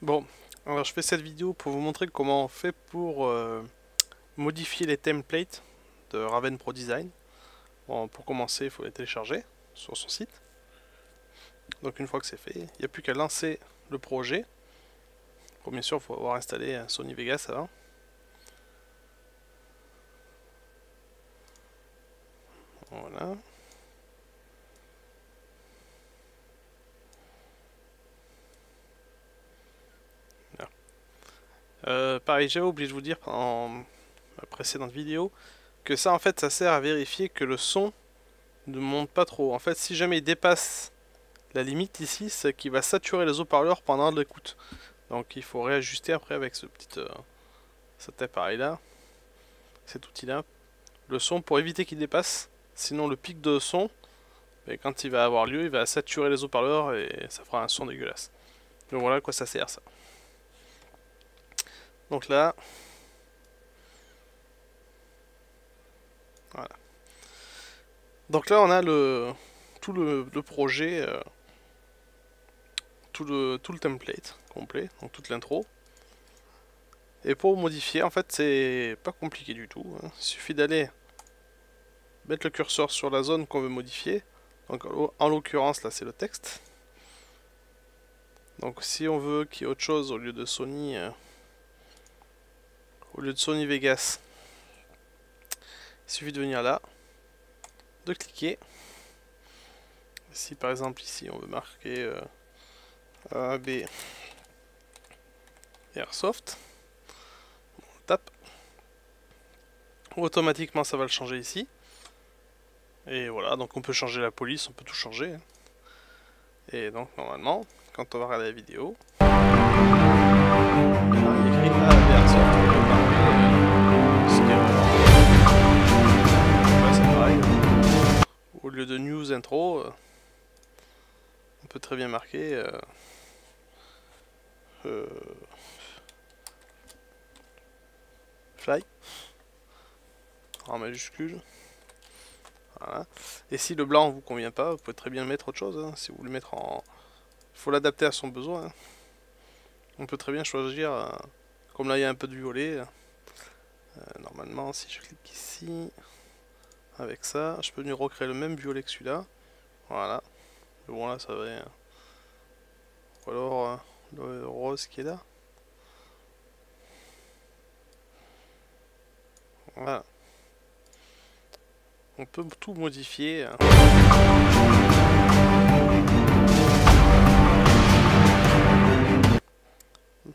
Bon, alors je fais cette vidéo pour vous montrer comment on fait pour modifier les templates de Raven Pro Design. Bon, pour commencer, il faut les télécharger sur son site. Donc une fois que c'est fait, il n'y a plus qu'à lancer le projet. Bon, bien sûr, il faut avoir installé Sony Vegas avant. Voilà. Pareil, j'avais oublié de vous dire pendant ma précédente vidéo que ça, en fait, ça sert à vérifier que le son ne monte pas trop. En fait, si jamais il dépasse la limite ici, c'est qu'il va saturer les haut-parleurs pendant l'écoute. Donc il faut réajuster après avec cet appareil là, cet outil là, le son pour éviter qu'il dépasse. Sinon le pic de son, quand il va avoir lieu, il va saturer les haut-parleurs et ça fera un son dégueulasse. Donc voilà à quoi ça sert ça. Donc là, voilà. Donc là on a tout le projet, tout le template complet, donc toute l'intro. Et pour modifier, en fait, c'est pas compliqué du tout. Il suffit d'aller mettre le curseur sur la zone qu'on veut modifier. Donc en l'occurrence, là, c'est le texte. Donc si on veut qu'il y ait autre chose au lieu de Sony Vegas, il suffit de venir là, de cliquer. Si par exemple ici on veut marquer AB Airsoft, on tape. Automatiquement ça va le changer ici. Et voilà, donc on peut changer la police, on peut tout changer. Et donc normalement, quand on va regarder la vidéo, il y a écrit AB Airsoft, on peut marquer ce qui est ouais, c'est pareil. Au lieu de news intro, on peut très bien marquer fly en majuscule. Voilà. Et si le blanc vous convient pas, vous pouvez très bien mettre autre chose. Si vous voulez mettre en, il faut l'adapter à son besoin. On peut très bien choisir, comme là il y a un peu de violet. Normalement, si je clique ici, avec ça, je peux venir recréer le même violet que celui-là. Voilà. Mais bon là ça va. Ou alors le rose qui est là. Voilà. On peut tout modifier.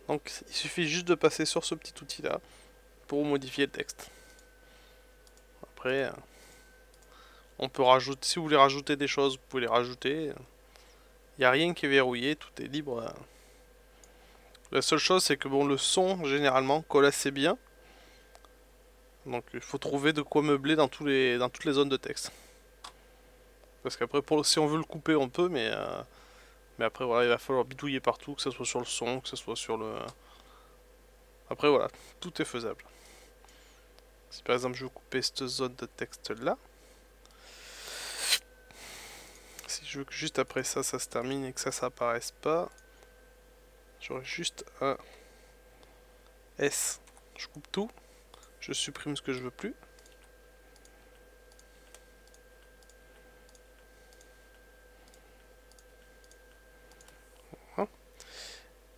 Donc il suffit juste de passer sur ce petit outil là pour modifier le texte. Après, on peut rajouter, si vous voulez rajouter des choses, vous pouvez les rajouter. Il n'y a rien qui est verrouillé, tout est libre. La seule chose c'est que bon, le son généralement colle assez bien. Donc il faut trouver de quoi meubler dans toutes les zones de texte. Parce qu'après, si on veut le couper, on peut, mais après, voilà, il va falloir bidouiller partout, que ce soit sur le son, que ce soit sur le... Après, voilà, tout est faisable. Si par exemple, je veux couper cette zone de texte-là, si je veux que juste après ça, ça se termine et que ça apparaisse pas, j'aurai juste un S. Je coupe tout, je supprime ce que je veux plus.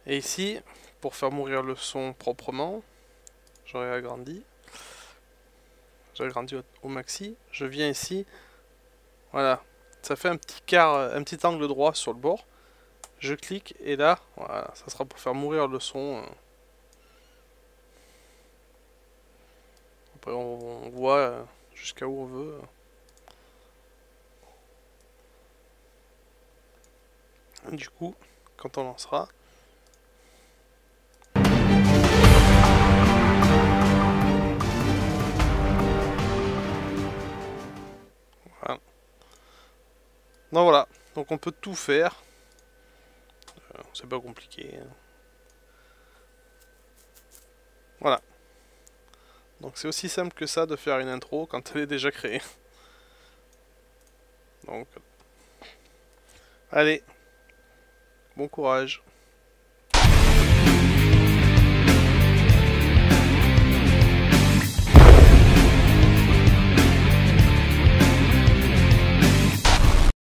Et ici, pour faire mourir le son proprement, j'aurais agrandi. J'ai agrandi au maxi. Je viens ici. Voilà. Ça fait un petit angle droit sur le bord. Je clique et là, voilà, ça sera pour faire mourir le son. Après, on voit jusqu'à où on veut. Du coup, quand on lancera, voilà. Donc voilà, donc on peut tout faire. C'est pas compliqué. Voilà. Donc c'est aussi simple que ça de faire une intro quand elle est déjà créée. Donc, allez, bon courage.